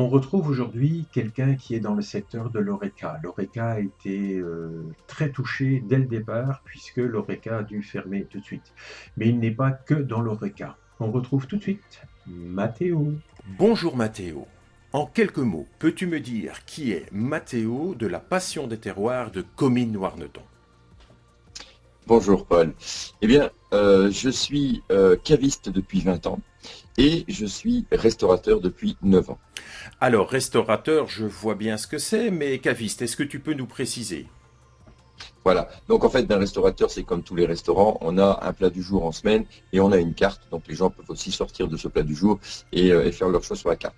On retrouve aujourd'hui quelqu'un qui est dans le secteur de l'Horeca. L'Horeca a été très touché dès le départ puisque l'Horeca a dû fermer tout de suite. Mais il n'est pas que dans l'Horeca. On retrouve tout de suite Matteo. Bonjour Mathéo. En quelques mots, peux-tu me dire qui est Mathéo de la Passion des terroirs de Comines-Warneton? Bonjour Paul. Eh bien, je suis caviste depuis 20 ans et je suis restaurateur depuis 9 ans. Alors, restaurateur, je vois bien ce que c'est, mais caviste, est-ce que tu peux nous préciser? Voilà. Donc en fait, un restaurateur, c'est comme tous les restaurants, on a un plat du jour en semaine et on a une carte. Donc les gens peuvent aussi sortir de ce plat du jour et faire leur choix sur la carte.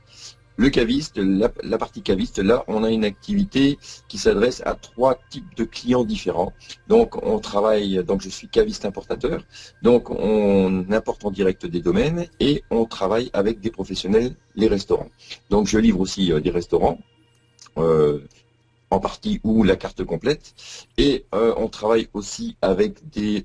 Le caviste, la partie caviste, là, on a une activité qui s'adresse à 3 types de clients différents. Donc, on travaille, donc je suis caviste importateur, donc on importe en direct des domaines et on travaille avec des professionnels, les restaurants. Donc, je livre aussi des restaurants. euh, en partie ou la carte complète. Et on travaille aussi avec des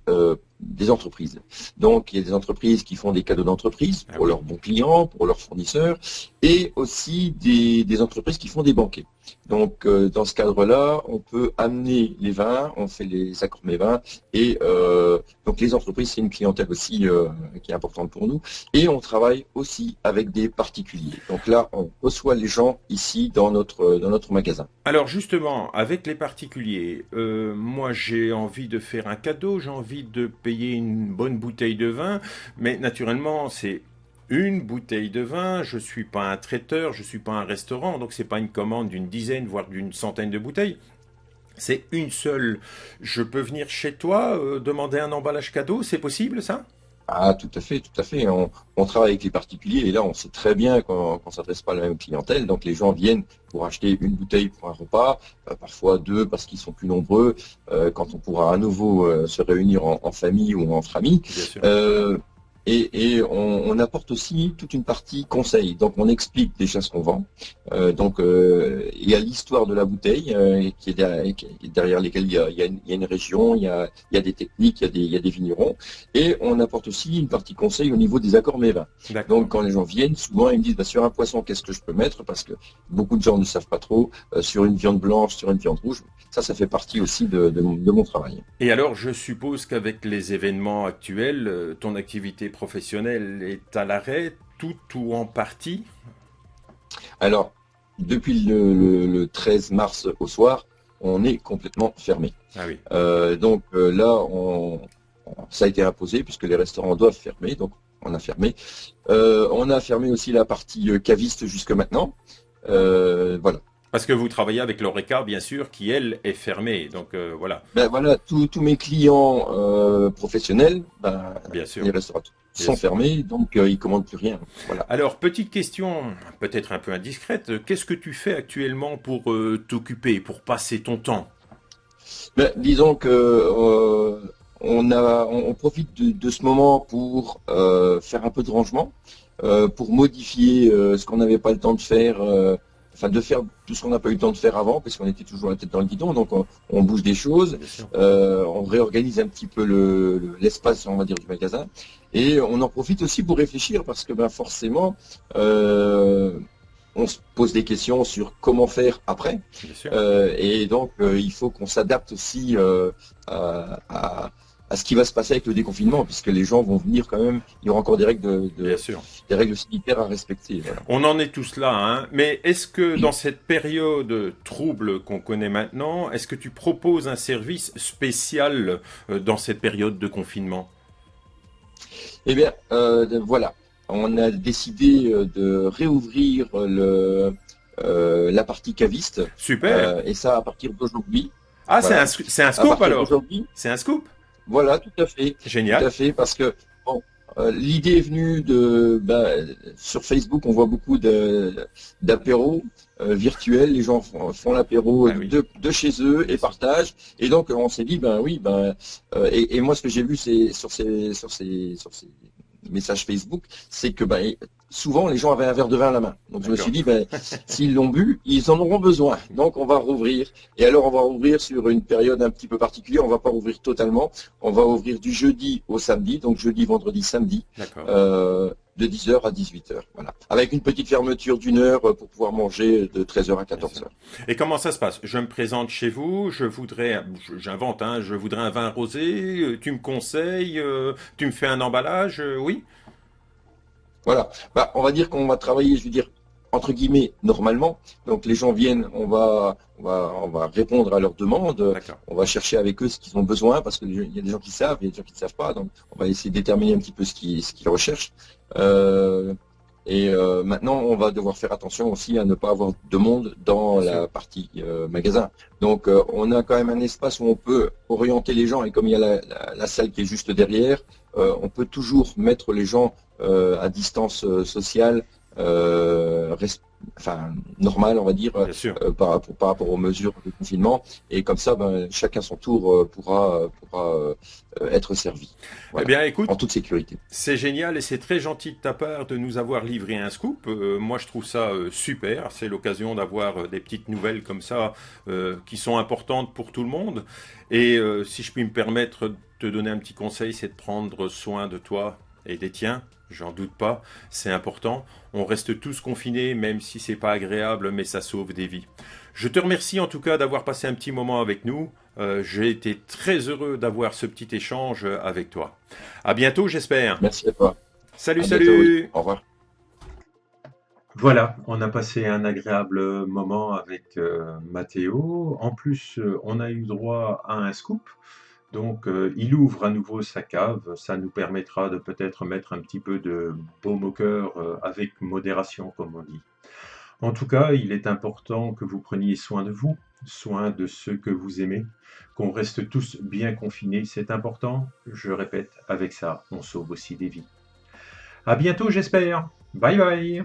entreprises. Donc, il y a des entreprises qui font des cadeaux d'entreprise Ah pour oui. leurs bons clients, pour leurs fournisseurs, et aussi des entreprises qui font des banquets. Donc, dans ce cadre-là, on peut amener les vins, on fait les accords mets vins, et donc les entreprises, c'est une clientèle aussi qui est importante pour nous. Et on travaille aussi avec des particuliers. Donc là, on reçoit les gens ici dans notre magasin. Alors justement, avec les particuliers, moi j'ai envie de faire un cadeau, j'ai envie de payer une bonne bouteille de vin, mais naturellement c'est une bouteille de vin, je suis pas un traiteur, je suis pas un restaurant, donc c'est pas une commande d'une dizaine, voire d'une centaine de bouteilles. C'est une seule. Je peux venir chez toi, demander un emballage cadeau, c'est possible ça? Ah, tout à fait, tout à fait. On travaille avec les particuliers et là, on sait très bien qu'on ne s'adresse pas à la même clientèle. Donc, les gens viennent pour acheter une bouteille pour un repas, parfois deux parce qu'ils sont plus nombreux, quand on pourra à nouveau se réunir en famille ou entre amis. Bien sûr. Euh, et on apporte aussi toute une partie conseil. Donc, on explique déjà ce qu'on vend. Il y a l'histoire de la bouteille qui est derrière lesquelles il y a une région, il y a des techniques, il y a des vignerons. Et on apporte aussi une partie conseil au niveau des accords mets-vins. D'accord. Donc, quand les gens viennent, souvent, ils me disent, bah, sur un poisson, qu'est-ce que je peux mettre? Parce que beaucoup de gens ne savent pas trop, sur une viande blanche, sur une viande rouge. Ça fait partie aussi de mon travail. Et alors, je suppose qu'avec les événements actuels, ton activité professionnelle est à l'arrêt, tout ou en partie? Alors, depuis le 13 mars au soir, on est complètement fermé. Ah oui. Là, ça a été imposé puisque les restaurants doivent fermer, donc on a fermé. On a fermé aussi la partie caviste jusque maintenant. Voilà. Parce que vous travaillez avec l'ORECA, bien sûr, qui, elle, est fermée. Donc, voilà, Ben voilà, tous mes clients professionnels, ben, bien sûr, les restaurateurs bien sont sûr. fermés, donc ils commandent plus rien. Voilà. Alors, petite question, peut-être un peu indiscrète. Qu'est-ce que tu fais actuellement pour t'occuper, pour passer ton temps? Ben, disons que on profite de ce moment pour faire un peu de rangement, pour modifier ce qu'on n'avait pas le temps de faire, enfin de faire tout ce qu'on n'a pas eu le temps de faire avant, parce qu'on était toujours la tête dans le guidon. Donc on bouge des choses, Bien sûr. on réorganise un petit peu l'espace, on va dire, du magasin, et on en profite aussi pour réfléchir, parce que ben forcément. On se pose des questions sur comment faire après. Bien sûr. Il faut qu'on s'adapte aussi à ce qui va se passer avec le déconfinement, puisque les gens vont venir quand même, il y aura encore des règles, Bien sûr. des règles sanitaires à respecter. Voilà. On en est tous là, hein. Mais est-ce que dans cette période trouble qu'on connaît maintenant, est-ce que tu proposes un service spécial dans cette période de confinement? Eh bien, voilà, on a décidé de réouvrir la partie caviste, Super. et ça à partir d'aujourd'hui. Ah, Voilà, c'est un à scoop partir alors. d'aujourd'hui. C'est un scoop. Voilà, tout Génial. à fait, parce que bon, l'idée est venue sur Facebook, on voit beaucoup d'apéros virtuels, les gens font l'apéro Ah oui, de chez eux bien et sûr. partagent, et donc on s'est dit, ben oui, et moi ce que j'ai vu c'est sur ces messages Facebook, c'est que souvent les gens avaient un verre de vin à la main. Donc je me suis D'accord. dit, s'ils l'ont bu, ils en auront besoin. Donc on va rouvrir. Et alors on va rouvrir sur une période un petit peu particulière. On va pas rouvrir totalement. On va ouvrir du jeudi au samedi, donc jeudi, vendredi, samedi. D'accord. Euh, de 10 heures à 18 heures. Voilà. Avec une petite fermeture d'une heure pour pouvoir manger de 13 heures à 14 heures. Et comment ça se passe? Je me présente chez vous, j'invente, hein, je voudrais un vin rosé, tu me conseilles, tu me fais un emballage, oui? Voilà. Bah, on va dire qu'on va travailler, je veux dire, entre guillemets, normalement. Donc les gens viennent, on va répondre à leurs demandes, D'accord. on va chercher avec eux ce qu'ils ont besoin, parce qu'il y a des gens qui savent, il y a des gens qui ne savent pas. Donc on va essayer de déterminer un petit peu ce qu'ils recherchent. Maintenant, on va devoir faire attention aussi à ne pas avoir de monde dans Bien sûr. la partie magasin. Donc, on a quand même un espace où on peut orienter les gens, et comme il y a la salle qui est juste derrière, on peut toujours mettre les gens à distance sociale, enfin normale, on va dire, Bien sûr. par rapport aux mesures de confinement. Et comme ça, ben, chacun son tour pourra être servi. Eh Voilà, bien, écoute, en toute sécurité. c'est génial et c'est très gentil de ta part de nous avoir livré un scoop. Moi, je trouve ça super. C'est l'occasion d'avoir des petites nouvelles comme ça qui sont importantes pour tout le monde. Et si je puis me permettre de te donner un petit conseil, c'est de prendre soin de toi et des tiens. J'en doute pas, c'est important. On reste tous confinés, même si c'est pas agréable, mais ça sauve des vies. Je te remercie en tout cas d'avoir passé un petit moment avec nous. J'ai été très heureux d'avoir ce petit échange avec toi. À bientôt, j'espère. Merci à toi. Salut, À bientôt, oui. salut! Au revoir. Voilà, on a passé un agréable moment avec Mathéo. En plus, on a eu droit à un scoop. Donc, il ouvre à nouveau sa cave. Ça nous permettra de peut-être mettre un petit peu de baume au cœur avec modération, comme on dit. En tout cas, il est important que vous preniez soin de vous, soin de ceux que vous aimez, qu'on reste tous bien confinés. C'est important. Je répète, avec ça, on sauve aussi des vies. À bientôt, j'espère. Bye bye.